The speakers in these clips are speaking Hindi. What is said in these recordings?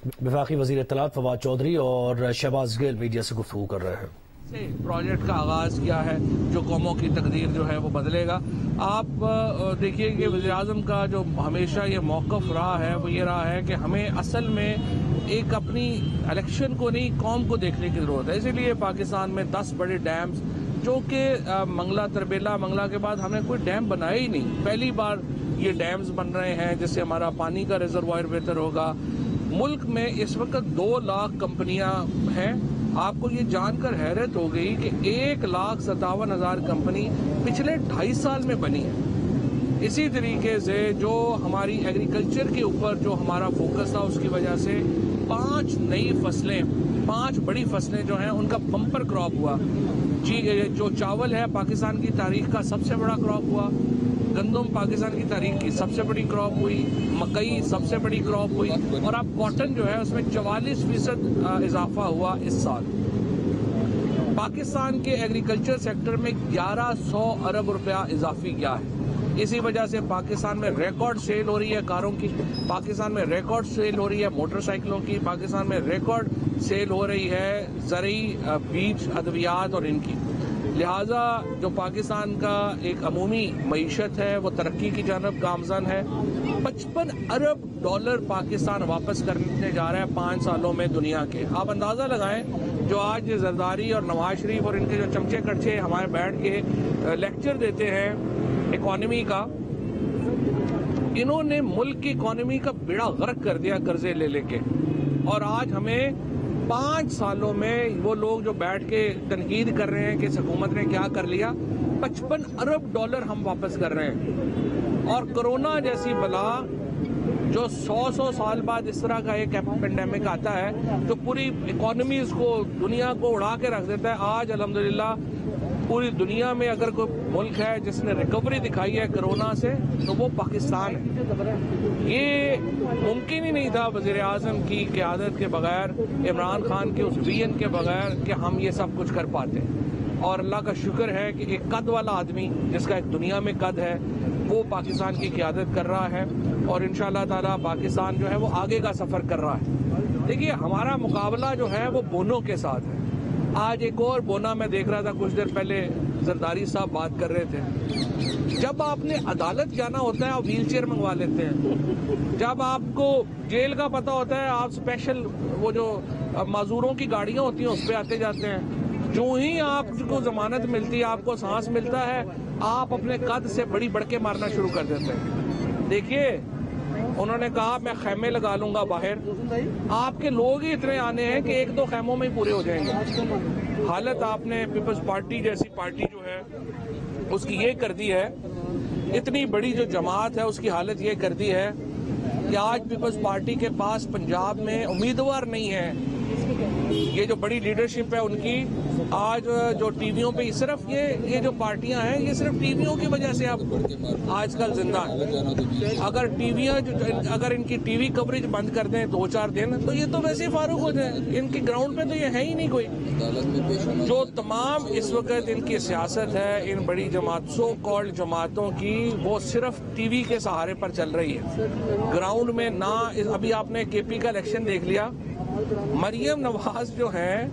वफाकी वज़ीर इत्तलात फवाद चौधरी और शहबाज गिल मीडिया से गुफ्तगू कर रहे हैं। प्रोजेक्ट का आगाज किया है जो कौमों की तकदीर जो है वो बदलेगा। आप देखिए कि वज़ीर-ए-आज़म का जो हमेशा ये मौक़िफ़ रहा है वो ये रहा है कि हमें असल में एक अपनी इलेक्शन को नहीं, कौम को देखने की ज़रूरत है। इसीलिए पाकिस्तान में 10 बड़े डैम्स जो कि मंगला तरबेला मंगला के बाद हमने कोई डैम बनाया ही नहीं, पहली बार ये डैम्स बन रहे हैं जिससे हमारा पानी का रिजर्वायर बेहतर होगा। मुल्क में इस वक्त 2 लाख कंपनियां हैं। आपको ये जानकर हैरत हो गई कि 1,57,000 कंपनी पिछले 2.5 साल में बनी है। इसी तरीके से जो हमारी एग्रीकल्चर के ऊपर जो हमारा फोकस था उसकी वजह से 5 नई फसलें, 5 बड़ी फसलें जो हैं उनका बम्पर क्रॉप हुआ। जो चावल है पाकिस्तान की तारीख का सबसे बड़ा क्रॉप हुआ, गंदम पाकिस्तान की तारीख की सबसे बड़ी क्रॉप हुई, मकई सबसे बड़ी क्रॉप हुई और अब कॉटन जो है उसमें 44% इजाफा हुआ इस साल। पाकिस्तान के एग्रीकल्चर सेक्टर में 1100 अरब रुपया इजाफी गया है। इसी वजह से पाकिस्तान में रिकॉर्ड सेल हो रही है कारों की, पाकिस्तान में रिकॉर्ड सेल हो रही है मोटरसाइकिलों की, पाकिस्तान में रिकॉर्ड सेल हो रही है ज़रई बीज अद्वियात और इनकी। लिहाजा जो पाकिस्तान का एक अमूमी मईशत है वो तरक्की की जानब गामज़न है। 55 अरब डॉलर पाकिस्तान वापस करने जा रहा है 5 सालों में दुनिया के। आप अंदाज़ा लगाएं जो आज जरदारी और नवाज शरीफ और इनके जो चमचे कड़चे हमारे बैठ के लेक्चर देते हैं इकॉनमी का, इन्होंने मुल्क की इकॉनमी का बेड़ा गर्क कर दिया कर्जे ले लेके। और आज हमें 5 सालों में वो लोग जो बैठ के तनकीद कर रहे हैं कि इस हुकूमत ने क्या कर लिया, 55 अरब डॉलर हम वापस कर रहे हैं। और कोरोना जैसी बला जो 100 साल बाद इस तरह का एक पेंडेमिक आता है जो पूरी इकॉनमीज को, दुनिया को उड़ा के रख देता है। आज अल्हम्दुलिल्लाह पूरी दुनिया में अगर कोई मुल्क है जिसने रिकवरी दिखाई है कोरोना से तो वो पाकिस्तान है। ये मुमकिन ही नहीं था वज़ीर आज़म की क़यादत के बगैर, इमरान खान के उस विजन के बगैर कि हम ये सब कुछ कर पाते। और अल्लाह का शुक्र है कि एक कद वाला आदमी जिसका एक दुनिया में कद है वो पाकिस्तान की क़यादत कर रहा है और इंशाअल्लाह ताला पाकिस्तान जो है वो आगे का सफ़र कर रहा है। देखिए हमारा मुकाबला जो है वो बोनों के साथ है। आज एक और बोना मैं देख रहा था कुछ देर पहले, जरदारी साहब बात कर रहे थे, जब आपने अदालत जाना होता है आप व्हील चेयर मंगवा लेते हैं, जब आपको जेल का पता होता है आप स्पेशल वो जो माजूरों की गाड़ियां होती हैं उस पर आते जाते हैं। जो ही आपको जमानत मिलती है, आपको सांस मिलता है, आप अपने कद से बड़ी बढ़के मारना शुरू कर देते हैं। देखिए उन्होंने कहा मैं खैमे लगा लूंगा बाहर, आपके लोग ही इतने आने हैं कि 1-2 खैमों में ही पूरे हो जाएंगे। हालत आपने पीपल्स पार्टी जैसी पार्टी जो है उसकी ये कर दी है, इतनी बड़ी जो जमात है उसकी हालत ये कर दी है कि आज पीपल्स पार्टी के पास पंजाब में उम्मीदवार नहीं है। ये जो बड़ी लीडरशिप है उनकी आज जो टीवियों पे सिर्फ ये जो पार्टियां हैं ये सिर्फ टीवियों की वजह से अब आजकल जिंदा है। अगर इनकी टीवी कवरेज बंद कर दें 2-4 दिन तो ये तो वैसे ही फारूक हो जाए। इनकी ग्राउंड पे तो ये है ही नहीं कोई। जो तमाम इस वक्त इनकी सियासत है इन बड़ी जमात सो कॉल्ड जमातों की, वो सिर्फ टीवी के सहारे पर चल रही है। ग्राउंड में ना, अभी आपने केपी का इलेक्शन देख लिया, मरियम नवाज जो है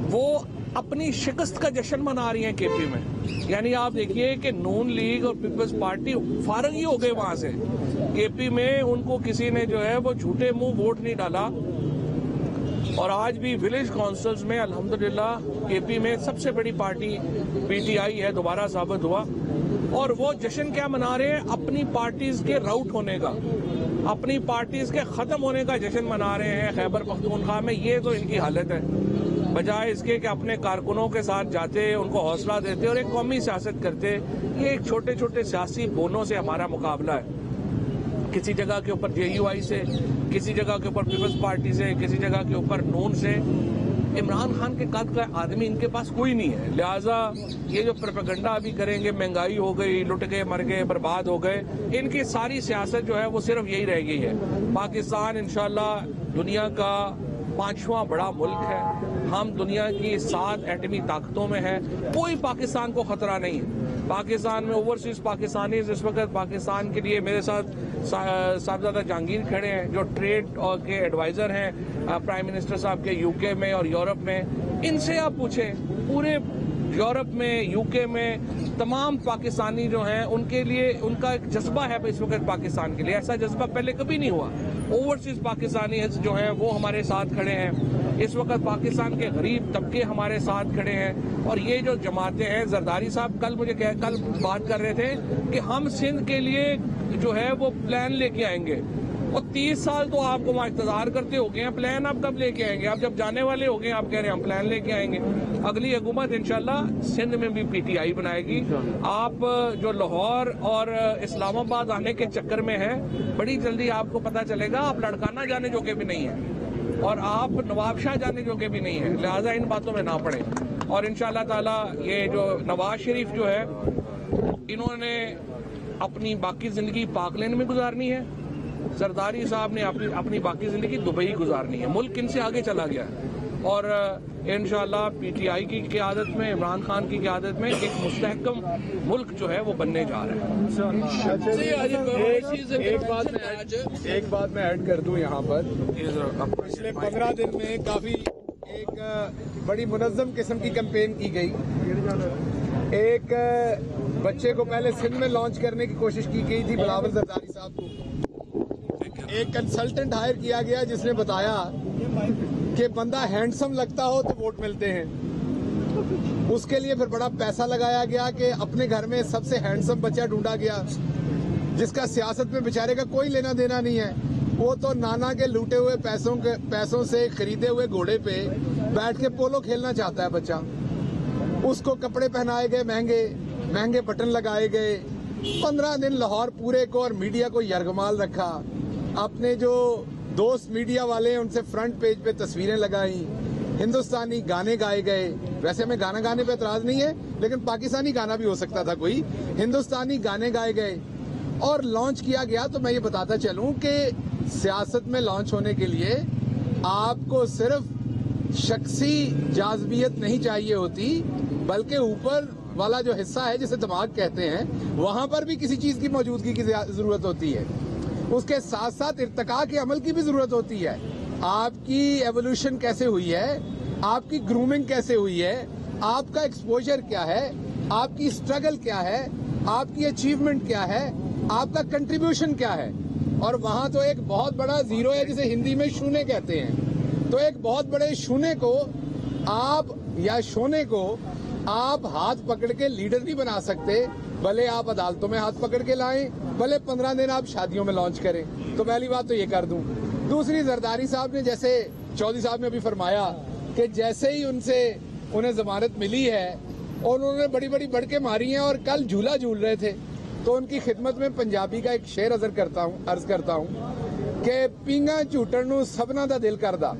वो अपनी शिकस्त का जश्न मना रही हैं केपी में। यानी आप देखिए कि नून लीग और पीपल्स पार्टी फारग ही हो गए वहां से। केपी में उनको किसी ने जो है वो झूठे मुंह वोट नहीं डाला और आज भी विलेज काउंसिल्स में अल्हम्दुलिल्लाह केपी में सबसे बड़ी पार्टी पीटीआई है, दोबारा साबित हुआ। और वो जश्न क्या मना रहे हैं, अपनी पार्टीज के राउट होने का, अपनी पार्टीज के खत्म होने का जश्न मना रहे हैं खैबर पख्तूनख्वा में। ये तो इनकी हालत है, बजाय इसके कि अपने कारकुनों के साथ जाते, उनको हौसला देते और एक कौमी सियासत करते। ये एक छोटे छोटे सियासी बोनों से हमारा मुकाबला है। किसी जगह के ऊपर जेयूआई से, किसी जगह के ऊपर पीपल्स पार्टी से, किसी जगह के ऊपर नून से। इमरान खान के कद का आदमी इनके पास कोई नहीं है। लिहाजा ये जो प्रोपेगेंडा अभी करेंगे, महंगाई हो गई, लुट गए, मर गए, बर्बाद हो गए, इनकी सारी सियासत जो है वो सिर्फ यही रह गई है। पाकिस्तान इंशाल्लाह दुनिया का 5वां बड़ा मुल्क है। हम दुनिया की 7 एटमी ताकतों में है, कोई पाकिस्तान को खतरा नहीं है। पाकिस्तान में ओवरसीज पाकिस्तानी इस वक्त पाकिस्तान के लिए मेरे साथ साहबजादा जहांगीर खड़े हैं जो ट्रेड और के एडवाइजर हैं प्राइम मिनिस्टर साहब के यूके में और यूरोप में। इनसे आप पूछें, पूरे यूरोप में यूके में तमाम पाकिस्तानी जो हैं उनके लिए उनका एक जज्बा है इस वक्त पाकिस्तान के लिए। ऐसा जज्बा पहले कभी नहीं हुआ। ओवरसीज पाकिस्तानी जो हैं वो हमारे साथ खड़े हैं। इस वक्त पाकिस्तान के गरीब तबके हमारे साथ खड़े हैं। और ये जो जमातें हैं, जरदारी साहब कल बात कर रहे थे कि हम सिंध के लिए जो है वो प्लान लेके आएंगे। और 30 साल तो आपको वहाँ इंतजार करते हो गए हैं, प्लान आप कब लेके आएंगे? आप जब जाने वाले हो गए आप कह रहे हैं हम प्लान लेके आएंगे। अगली हुकूमत इंशाल्लाह सिंध में भी पीटीआई बनाएगी। आप जो लाहौर और इस्लामाबाद आने के चक्कर में है, बड़ी जल्दी आपको पता चलेगा आप लड़काना जाने जोगे भी नहीं है और आप नवाबशाह जाने जोगे भी नहीं है। लिहाजा इन बातों में ना पड़े। और इंशाल्लाह ताला ये जो नवाज शरीफ जो है इन्होंने अपनी बाकी जिंदगी पाक लेन में गुजारनी है। जरदारी साहब ने अपनी बाकी जिंदगी दुबई गुजारनी है। मुल्क इनसे आगे चला गया है और इंशाल्लाह पीटीआई की क़यादत में, इमरान खान की क़यादत में एक मुस्तहकम मुल्क जो है वो बनने जा रहा है। एक बात मैं ऐड कर दूं यहाँ पर। पिछले 15 दिन में काफी एक बड़ी मुनज़्ज़म किस्म की कैंपेन की गई। एक बच्चे को पहले सिंध में लॉन्च करने की कोशिश की गई थी, बिलावल जरदारी साहब को। एक कंसल्टेंट हायर किया गया जिसने बताया कि बंदा हैंडसम लगता हो तो वोट मिलते हैं। उसके लिए फिर बड़ा पैसा लगाया गया कि अपने घर में सबसे हैंडसम बच्चा ढूंढा गया जिसका सियासत में बेचारे का कोई लेना देना नहीं है। वो तो नाना के लूटे हुए पैसों से खरीदे हुए घोड़े पे बैठ के पोलो खेलना चाहता है बच्चा। उसको कपड़े पहनाए गए, महंगे बटन लगाए गए। 15 दिन लाहौर पूरे को और मीडिया को यरगमाल रखा। अपने जो दोस्त मीडिया वाले हैं उनसे फ्रंट पेज पे तस्वीरें लगाई, हिंदुस्तानी गाने गाए गए। वैसे हमें गाना गाने पे एतराज नहीं है, लेकिन पाकिस्तानी गाना भी हो सकता था कोई। हिंदुस्तानी गाने गाए गए और लॉन्च किया गया। तो मैं ये बताता चलूं कि सियासत में लॉन्च होने के लिए आपको सिर्फ शख्सी जाज़बियत नहीं चाहिए होती, बल्कि ऊपर वाला जो हिस्सा है जिसे दिमाग कहते हैं, वहां पर भी किसी चीज की मौजूदगी की जरूरत होती है। उसके साथ साथ इर्तिका के अमल की भी जरूरत होती है। आपकी एवोल्यूशन कैसे हुई है, आपकी ग्रूमिंग कैसे हुई है, आपका एक्सपोजर क्या है, आपकी स्ट्रगल क्या है, आपकी अचीवमेंट क्या है, आपका कंट्रीब्यूशन क्या है। और वहां तो एक बहुत बड़ा जीरो है जिसे हिंदी में शून्य कहते हैं। तो एक बहुत बड़े शून्य को आप या शोने को आप हाथ पकड़ के लीडर नहीं बना सकते। भले आप अदालतों में हाथ पकड़ के लाएं, भले 15 दिन आप शादियों में लॉन्च करें। तो पहली बात तो ये कर दूं। दूसरी, जरदारी साहब ने, जैसे चौधरी साहब ने अभी फरमाया कि जैसे ही उन्हें जमानत मिली है और उन्होंने बड़ी बड़ी बढ़के मारी हैं और कल झूला झूल रहे थे, तो उनकी खिदमत में पंजाबी का एक शेर अर्ज करता हूं कि पींगा झूटन नूं सबना दा दिल करदा,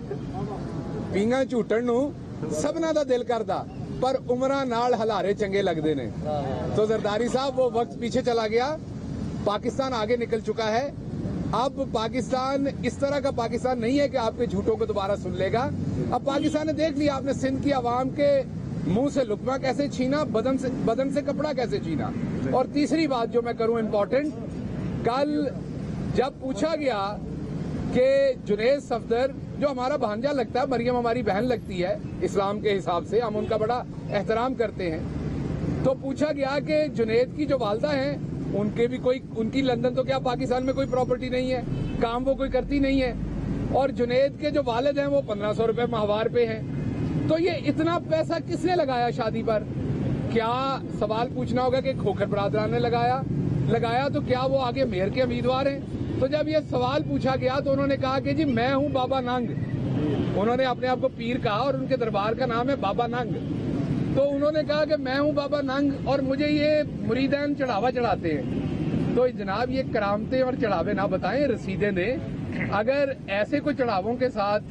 पींगा झूटन नूं सबना दा दिल करदा, पर उमरा नाल हलारे चंगे लगते ने। तो जरदारी साहब, वो वक्त पीछे चला गया, पाकिस्तान आगे निकल चुका है। अब पाकिस्तान इस तरह का पाकिस्तान नहीं है कि आपके झूठों को दोबारा सुन लेगा। अब पाकिस्तान ने देख लिया, आपने सिंध की आवाम के मुंह से लुकमा कैसे छीना, बदन से कपड़ा कैसे छीना। और तीसरी बात जो मैं करूं इम्पोर्टेंट, कल जब पूछा गया कि जुनैद सफदर जो हमारा भांजा लगता है, मरियम हमारी बहन लगती है इस्लाम के हिसाब से, हम उनका बड़ा एहतराम करते हैं, तो पूछा गया कि जुनैद की जो वालदा हैं उनकी लंदन तो क्या पाकिस्तान में कोई प्रॉपर्टी नहीं है, काम वो कोई करती नहीं है, और जुनैद के जो वालिद हैं वो 1500 रुपए माहवार पे हैं। तो ये इतना पैसा किसने लगाया शादी पर? क्या सवाल पूछना होगा कि खोखर बरादरान ने लगाया तो क्या वो आगे मेयर के उम्मीदवार हैं? तो जब ये सवाल पूछा गया तो उन्होंने कहा कि जी मैं हूं बाबा नंग। उन्होंने अपने आप को पीर कहा और उनके दरबार का नाम है बाबा नंग। तो उन्होंने कहा कि मैं हूं बाबा नंग और मुझे ये मुरीदैन चढ़ावा चढ़ाते हैं। तो जनाब, ये करामतें और चढ़ावे ना बताएं, रसीदें दें। अगर ऐसे कोई चढ़ावों के साथ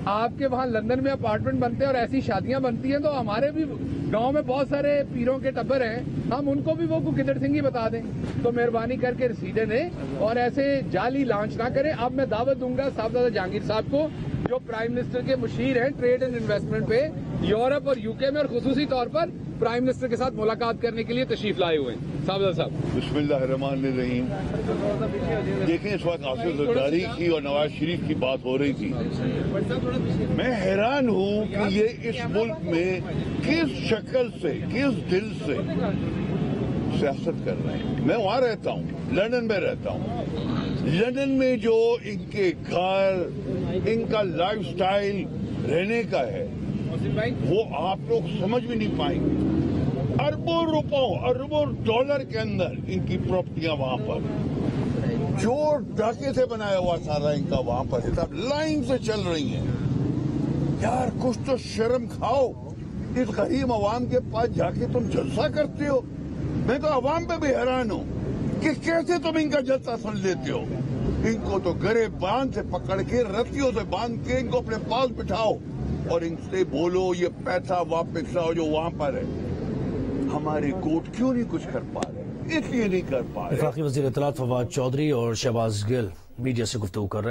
आपके वहां लंदन में अपार्टमेंट बनते हैं और ऐसी शादियां बनती हैं, तो हमारे भी गांव में बहुत सारे पीरों के टब्बर हैं, हम उनको भी वो गिदड़ सिंह ही बता दें। तो मेहरबानी करके रसीदें दें और ऐसे जाली लॉन्च ना करें। अब मैं दावत दूंगा साहबजादा जहांगीर साहब को, जो प्राइम मिनिस्टर के मुशीर हैं ट्रेड एंड इन्वेस्टमेंट पे यूरोप और यूके में, और खुसूसी तौर पर प्राइम मिनिस्टर के साथ मुलाकात करने के लिए तशरीफ लाए हुए हैं। साहब बिस्मिल्लाहिर्रहमानिर्रहीम। देखें, इस वक्त आसिफ जरदारी की और नवाज शरीफ की बात हो रही थी। मैं हैरान हूं कि ये इस मुल्क में किस शक्ल से, किस दिल से सियासत कर रहे हैं। मैं वहां रहता हूं, लंदन में रहता हूं। लंदन में जो इनके घर, इनका लाइफस्टाइल रहने का है, वो आप लोग समझ भी नहीं पाएंगे। अरबों रुपयों, अरबों डॉलर के अंदर इनकी प्रॉपर्टियां वहां पर, जो ढाके से बनाया हुआ सारा इनका वहां पर हिसाब लाइन से चल रही है। यार, कुछ तो शर्म खाओ। इस गरीब अवाम के पास जाके तुम जलसा करते हो। मैं तो अवाम पे भी हैरान हूं कि कैसे तुम इनका जलसा सुन लेते हो। इनको तो गरे बांध से पकड़ के, रस्सियों से बांध के इनको अपने पास बिठाओ और इनसे बोलो ये पैसा वापस लाओ जो वहां पर है। हमारे कोर्ट क्यों नहीं कुछ कर पा रहे? इसलिए नहीं कर पा रहे। वफाकी वज़ीर इत्तलात फवाद चौधरी और शहबाज गिल मीडिया से गुफ्तगू कर रहे हैं।